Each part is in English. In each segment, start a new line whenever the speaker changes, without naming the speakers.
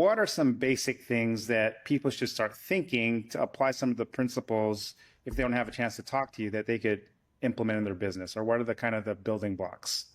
What are some basic things that people should start thinking to apply some of the principles if they don't have a chance to talk to you that they could implement in their business? Or what are the kind of the building blocks?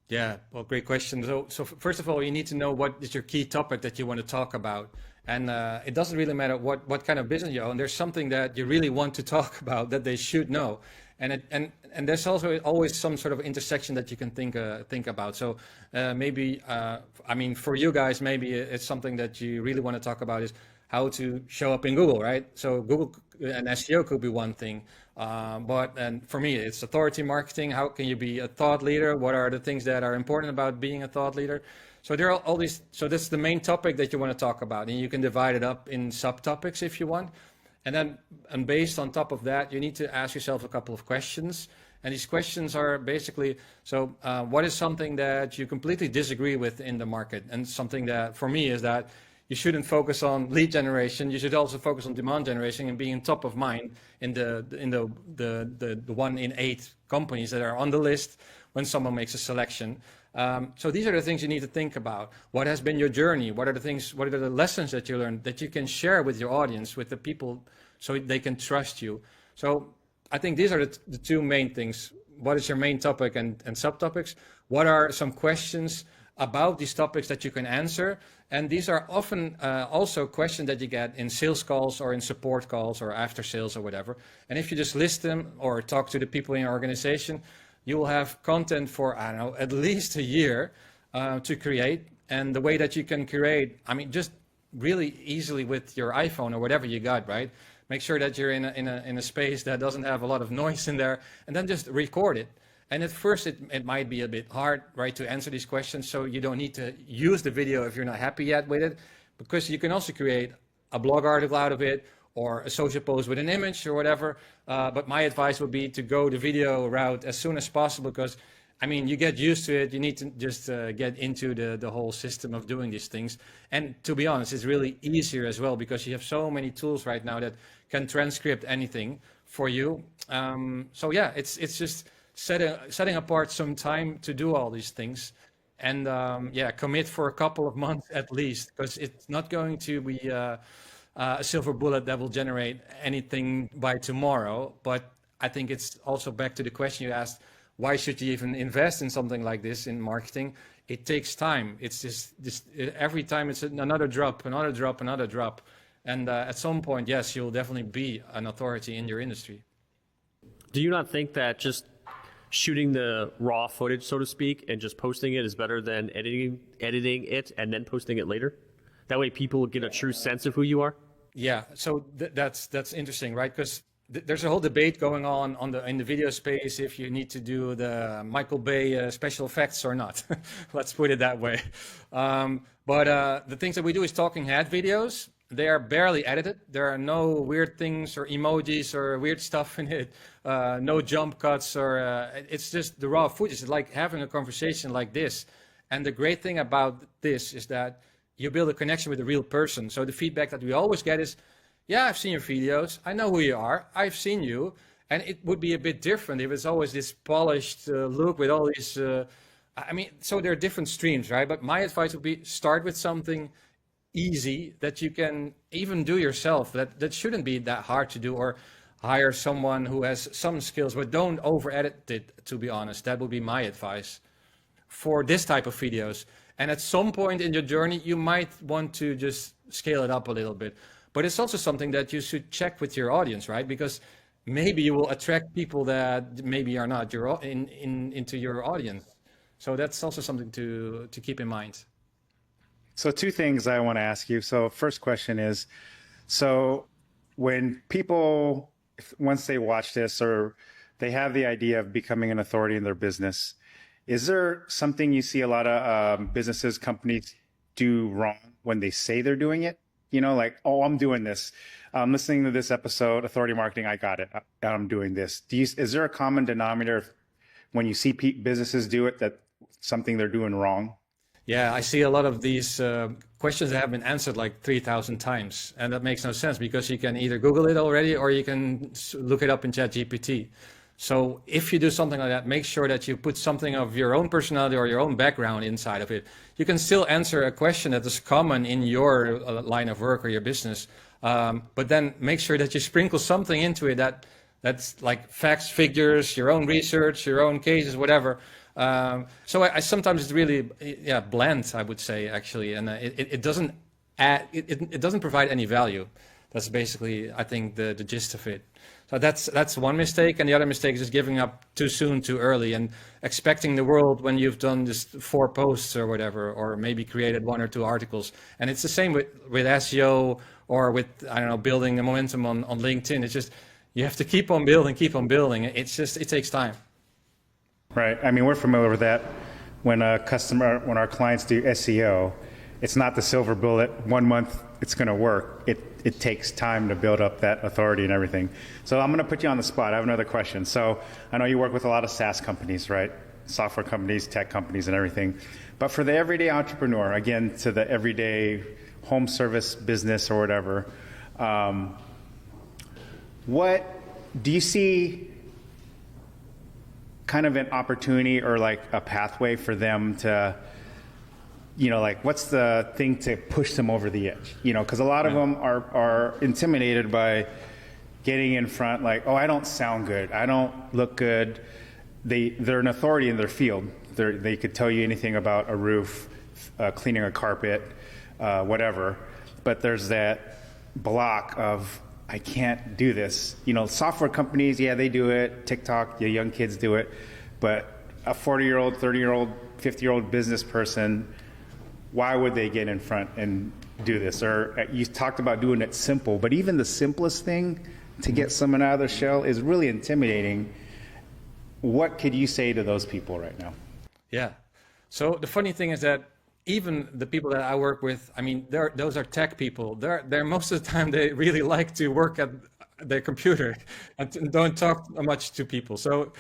Yeah, well, great question. So first of all, you need to know what is your key topic that you want to talk about. And it doesn't really matter what kind of business you own. There's something that you really want to talk about that they should know. And there's also always some sort of intersection that you can think about. So maybe, I mean, for you guys, maybe it's something that you really want to talk about is how to show up in Google, right? So Google and SEO could be one thing. And for me, it's authority marketing. How can you be a thought leader? What are the things that are important about being a thought leader? So there are all these, so that's the main topic that you want to talk about. And you can divide it up in subtopics if you want. And based on top of that, you need to ask yourself a couple of questions. And these questions are basically, so what is something that you completely disagree with in the market? And something that for me is that you shouldn't focus on lead generation. You should also focus on demand generation and being top of mind in the 1 in 8 companies that are on the list when someone makes a selection. So these are the things you need to think about. What has been your journey? What are the things, what are the lessons that you learned that you can share with your audience, with the people, so they can trust you? So I think these are the two main things. What is your main topic and subtopics? What are some questions about these topics that you can answer? And these are often also questions that you get in sales calls or in support calls or after sales or whatever. And if you just list them or talk to the people in your organization, you will have content for, I don't know, at least a year to create. And the way that you can create, I mean, just really easily with your iPhone or whatever you got, right? Make sure that you're in a space that doesn't have a lot of noise in there, and then just record it. And at first it might be a bit hard, right, to answer these questions. So you don't need to use the video if you're not happy yet with it, because you can also create a blog article out of it or a social post with an image or whatever. But my advice would be to go the video route as soon as possible, because I mean, you get used to it. You need to just get into the whole system of doing these things. And to be honest, it's really easier as well, because you have so many tools right now that can transcript anything for you. So yeah, it's just setting apart some time to do all these things. And yeah, commit for a couple of months at least, because it's not going to be a silver bullet that will generate anything by tomorrow. But I think it's also back to the question you asked, why should you even invest in something like this in marketing? It takes time. It's just every time it's another drop, another drop, another drop. And at some point, yes, you'll definitely be an authority in your industry.
Do you not think that just shooting the raw footage, so to speak, and just posting it is better than editing it and then posting it later? That way people get a true sense of who you are?
Yeah, so that's interesting, right? Because there's a whole debate going on in the video space if you need to do the Michael Bay special effects or not. Let's put it that way. But the things that we do is talking head videos. They are barely edited. There are no weird things or emojis or weird stuff in it. No jump cuts or it's just the raw footage. It's like having a conversation like this. And the great thing about this is that you build a connection with a real person. So the feedback that we always get is, yeah, I've seen your videos. I know who you are. I've seen you. And it would be a bit different if it's always this polished look with all these, I mean, so there are different streams, right? But my advice would be start with something easy that you can even do yourself. That shouldn't be that hard to do, or hire someone who has some skills, but don't over edit it, to be honest. That would be my advice for this type of videos. And at some point in your journey, you might want to just scale it up a little bit. But it's also something that you should check with your audience, right? Because maybe you will attract people that maybe are not into your audience. So that's also something to keep in mind.
So two things I want to ask you. So first question is, so when people, once they watch this or they have the idea of becoming an authority in their business, is there something you see a lot of businesses, companies do wrong when they say they're doing it? You know, like, oh, I'm doing this. I'm listening to this episode, Authority Marketing, I got it. I'm doing this. Is there a common denominator when you see businesses do it, that something they're doing wrong?
Yeah, I see a lot of these questions that have been answered like 3,000 times. And that makes no sense, because you can either Google it already or you can look it up in ChatGPT. So if you do something like that, make sure that you put something of your own personality or your own background inside of it. You can still answer a question that is common in your line of work or your business, but then make sure that you sprinkle something into it that's like facts, figures, your own research, your own cases, whatever. So I sometimes it's really bland, I would say, actually, and it doesn't add, it doesn't provide any value. That's basically, I think, the gist of it. So that's one mistake, and the other mistake is just giving up too soon, too early, and expecting the world when you've done just 4 posts or whatever, or maybe created 1 or 2 articles. And it's the same with SEO or with, I don't know, building the momentum on LinkedIn. It's just you have to keep on building, keep on building. It's just, it takes time.
Right. I mean, we're familiar with that. When our clients do SEO, it's not the silver bullet. 1 month it's going to work. It takes time to build up that authority and everything. So I'm going to put you on the spot. I have another question. So I know you work with a lot of SaaS companies, right? Software companies, tech companies, and everything. But for the everyday entrepreneur, again, to the everyday home service business or whatever, what do you see kind of an opportunity or like a pathway for them to, you know, like what's the thing to push them over the edge? You know, because a lot of them are intimidated by getting in front, like, oh, I don't sound good, I don't look good. They're an authority in their field. They could tell you anything about a roof, cleaning a carpet, whatever. But there's that block of, I can't do this. You know, software companies, yeah, they do it. TikTok, the young kids do it. But a 40-year-old, 30-year-old, 50-year-old business person, why would they get in front and do this? Or you talked about doing it simple, but even the simplest thing to get someone out of their shell is really intimidating. What could you say to those people right now?
Yeah. So the funny thing is that even the people that I work with, I mean, those are tech people. They're most of the time, they really like to work at their computer and don't talk much to people. So,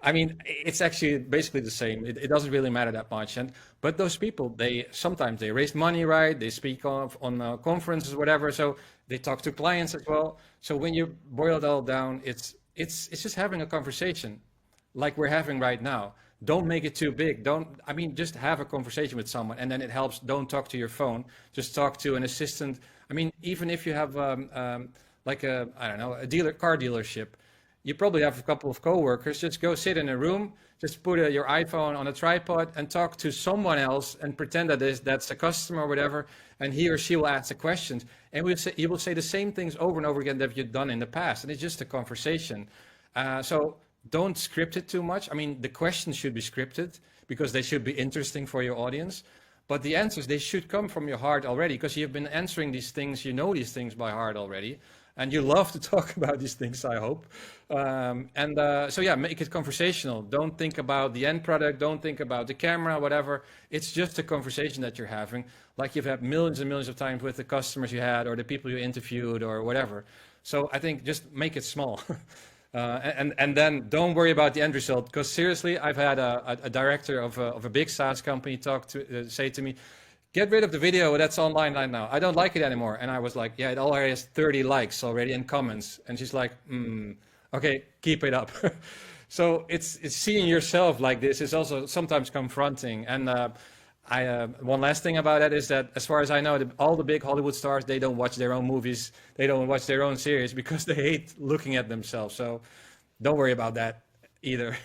I mean, it's actually basically the same. It doesn't really matter that much. But those people, sometimes they raise money, right? They speak on conferences, whatever. So they talk to clients as well. So when you boil it all down, it's just having a conversation like we're having right now. Don't make it too big. Just have a conversation with someone, and then it helps. Don't talk to your phone. Just talk to an assistant. I mean, even if you have like a car dealership, you probably have a couple of coworkers. Just go sit in a room, just put your iPhone on a tripod and talk to someone else and pretend that's a customer or whatever, and he or she will ask the questions. And you will say the same things over and over again that you've done in the past, and it's just a conversation. So don't script it too much. I mean, the questions should be scripted because they should be interesting for your audience. But the answers, they should come from your heart already because you've been answering these things, you know these things by heart already. And you love to talk about these things, I hope. So yeah, make it conversational. Don't think about the end product. Don't think about the camera, whatever. It's just a conversation that you're having, like you've had millions and millions of times with the customers you had or the people you interviewed or whatever. So I think just make it small. And then don't worry about the end result, because seriously, I've had a director of a big SaaS company say to me, get rid of the video that's online right now. I don't like it anymore. And I was like, yeah, it already has 30 likes already and comments. And she's like, okay, keep it up. So it's seeing yourself like this is also sometimes confronting. And one last thing about that is that, as far as I know, all the big Hollywood stars, they don't watch their own movies, they don't watch their own series because they hate looking at themselves. So don't worry about that either.